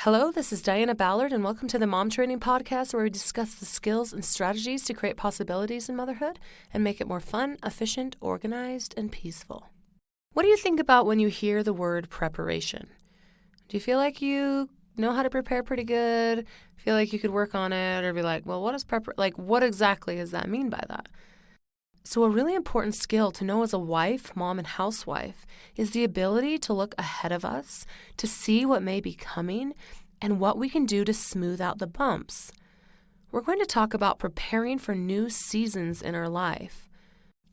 Hello, this is Diana Ballard, and welcome to the Mom Training Podcast, where we discuss the skills and strategies to create possibilities in motherhood and make it more fun, efficient, organized, and peaceful. What do you think about when you hear the word preparation? Do you feel like you know how to prepare pretty good? Feel like you could work on it, or be like, well, what is what exactly does that mean by that? So a really important skill to know as a wife, mom, and housewife is the ability to look ahead of us, to see what may be coming, and what we can do to smooth out the bumps. We're going to talk about preparing for new seasons in our life.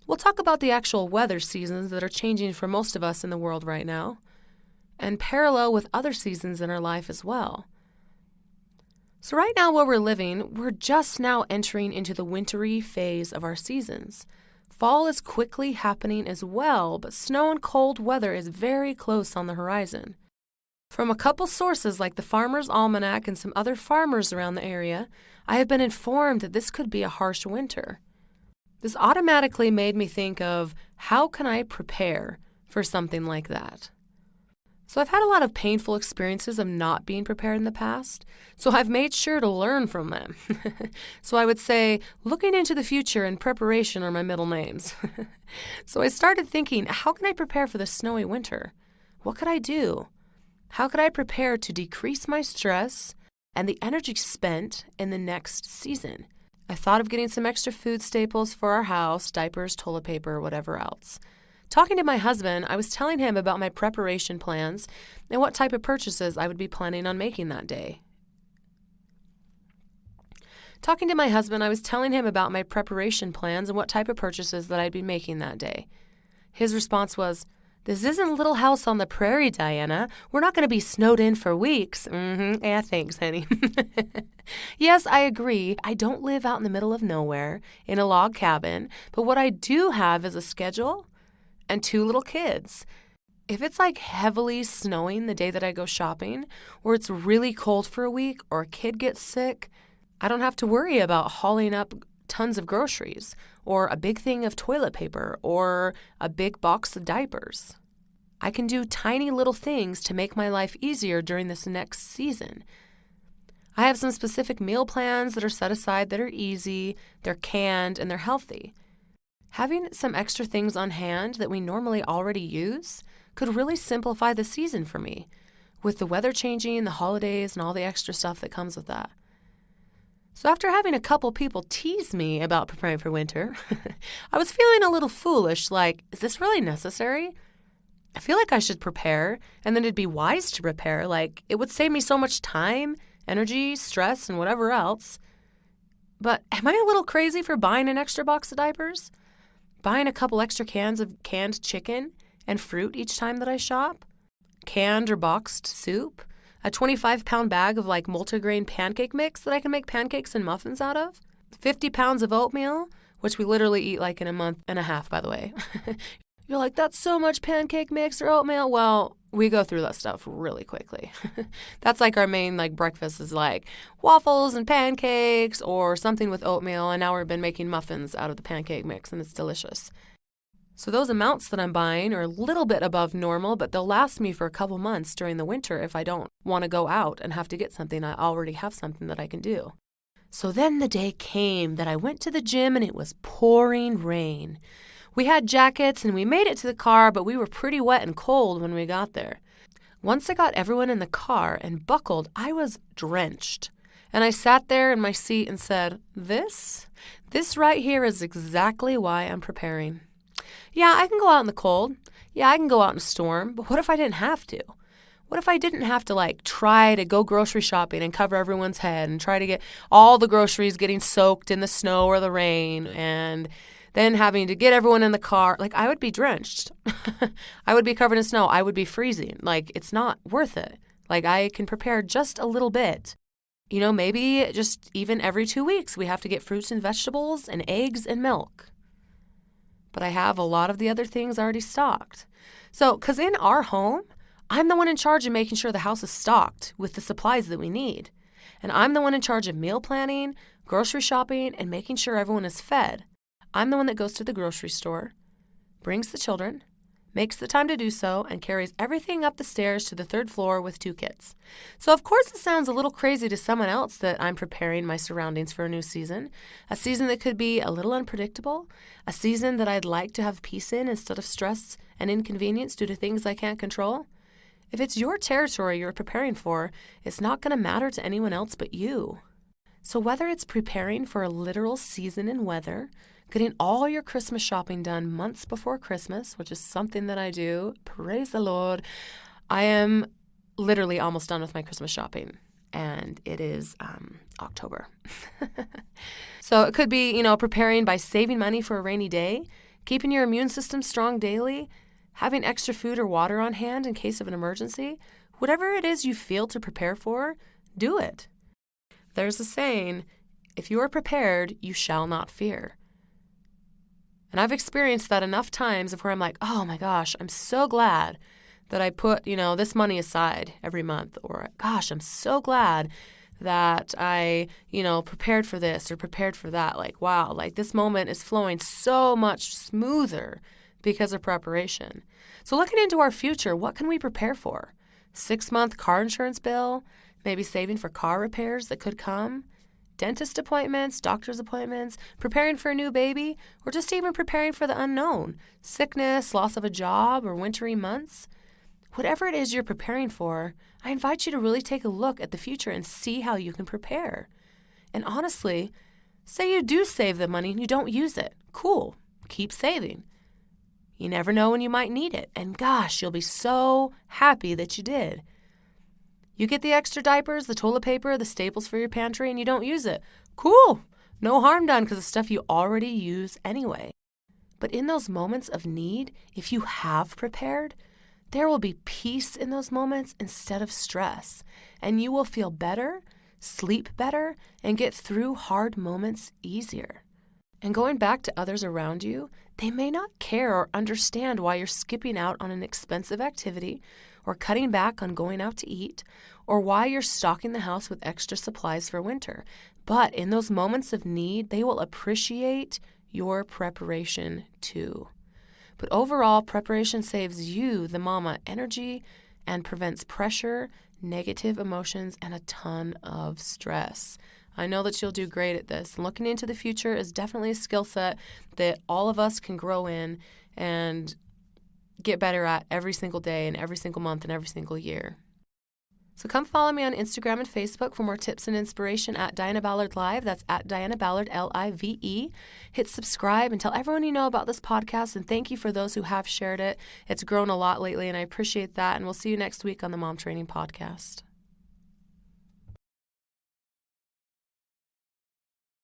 We'll talk about the actual weather seasons that are changing for most of us in the world right now, and parallel with other seasons in our life as well. So right now where we're living, we're just now entering into the wintry phase of our seasons. Fall is quickly happening as well, but snow and cold weather is very close on the horizon. From a couple sources like the Farmer's Almanac and some other farmers around the area, I have been informed that this could be a harsh winter. This automatically made me think of, how can I prepare for something like that? So I've had a lot of painful experiences of not being prepared in the past, so I've made sure to learn from them. So I would say, looking into the future and preparation are my middle names. So I started thinking, how can I prepare for the snowy winter? What could I do? How could I prepare to decrease my stress and the energy spent in the next season? I thought of getting some extra food staples for our house, diapers, toilet paper, whatever else. Talking to my husband, I was telling him about my preparation plans and what type of purchases I would be planning on making that day. His response was, "This isn't Little House on the Prairie, Diana. We're not going to be snowed in for weeks." Yeah, thanks, honey. Yes, I agree. I don't live out in the middle of nowhere in a log cabin, but what I do have is a schedule and 2 little kids. If it's like heavily snowing the day that I go shopping, or it's really cold for a week, or a kid gets sick, I don't have to worry about hauling up tons of groceries, or a big thing of toilet paper, or a big box of diapers. I can do tiny little things to make my life easier during this next season. I have some specific meal plans that are set aside that are easy, they're canned, and they're healthy. Having some extra things on hand that we normally already use could really simplify the season for me, with the weather changing, the holidays, and all the extra stuff that comes with that. So after having a couple people tease me about preparing for winter, I was feeling a little foolish, like, is this really necessary? I feel like I should prepare, and then it'd be wise to prepare, like it would save me so much time, energy, stress, and whatever else. But am I a little crazy for buying an extra box of diapers? Buying a couple extra cans of canned chicken and fruit each time that I shop? Canned or boxed soup? A 25-pound bag of multigrain pancake mix that I can make pancakes and muffins out of? 50 pounds of oatmeal, which we literally eat in a month and a half, by the way. You're like, that's so much pancake mix or oatmeal. Well, we go through that stuff really quickly. That's our main breakfast is waffles and pancakes or something with oatmeal. And now we've been making muffins out of the pancake mix, and it's delicious. So those amounts that I'm buying are a little bit above normal, but they'll last me for a couple months during the winter if I don't want to go out and have to get something. I already have something that I can do. So then the day came that I went to the gym and it was pouring rain. We had jackets and we made it to the car, but we were pretty wet and cold when we got there. Once I got everyone in the car and buckled, I was drenched. And I sat there in my seat and said, this right here is exactly why I'm preparing. Yeah, I can go out in the cold. Yeah, I can go out in a storm. But what if I didn't have to? What if I didn't have to try to go grocery shopping and cover everyone's head and try to get all the groceries getting soaked in the snow or the rain and then having to get everyone in the car? I would be drenched. I would be covered in snow. I would be freezing. It's not worth it. I can prepare just a little bit. Maybe just even every 2 weeks we have to get fruits and vegetables and eggs and milk. But I have a lot of the other things already stocked. So, because in our home, I'm the one in charge of making sure the house is stocked with the supplies that we need. And I'm the one in charge of meal planning, grocery shopping, and making sure everyone is fed. I'm the one that goes to the grocery store, brings the children, makes the time to do so, and carries everything up the stairs to the 3rd floor with 2 kids. So of course it sounds a little crazy to someone else that I'm preparing my surroundings for a new season, a season that could be a little unpredictable, a season that I'd like to have peace in instead of stress and inconvenience due to things I can't control. If it's your territory you're preparing for, it's not going to matter to anyone else but you. So whether it's preparing for a literal season in weather, getting all your Christmas shopping done months before Christmas, which is something that I do, praise the Lord. I am literally almost done with my Christmas shopping, and it is October. So it could be, preparing by saving money for a rainy day, keeping your immune system strong daily, having extra food or water on hand in case of an emergency. Whatever it is you feel to prepare for, do it. There's a saying, if you are prepared, you shall not fear. And I've experienced that enough times of where I'm like, oh my gosh, I'm so glad that I put, this money aside every month. Or, gosh, I'm so glad that I, prepared for this or prepared for that. Like, wow, like this moment is flowing so much smoother because of preparation. So looking into our future, what can we prepare for? 6-month car insurance bill, maybe saving for car repairs that could come, dentist appointments, doctor's appointments, preparing for a new baby, or just even preparing for the unknown, sickness, loss of a job, or wintry months. Whatever it is you're preparing for, I invite you to really take a look at the future and see how you can prepare. And honestly, say you do save the money and you don't use it. Cool. Keep saving. You never know when you might need it. And gosh, you'll be so happy that you did. You get the extra diapers, the toilet paper, the staples for your pantry, and you don't use it. Cool. No harm done because it's stuff you already use anyway. But in those moments of need, if you have prepared, there will be peace in those moments instead of stress. And you will feel better, sleep better, and get through hard moments easier. And going back to others around you, they may not care or understand why you're skipping out on an expensive activity or cutting back on going out to eat, or why you're stocking the house with extra supplies for winter. But in those moments of need, they will appreciate your preparation too. But overall, preparation saves you, the mama, energy and prevents pressure, negative emotions, and a ton of stress. I know that you'll do great at this. Looking into the future is definitely a skill set that all of us can grow in and get better at every single day and every single month and every single year. So come follow me on Instagram and Facebook for more tips and inspiration at Diana Ballard Live. That's at Diana Ballard, Live. Hit subscribe and tell everyone you know about this podcast. And thank you for those who have shared it. It's grown a lot lately, and I appreciate that. And we'll see you next week on the Mom Training Podcast.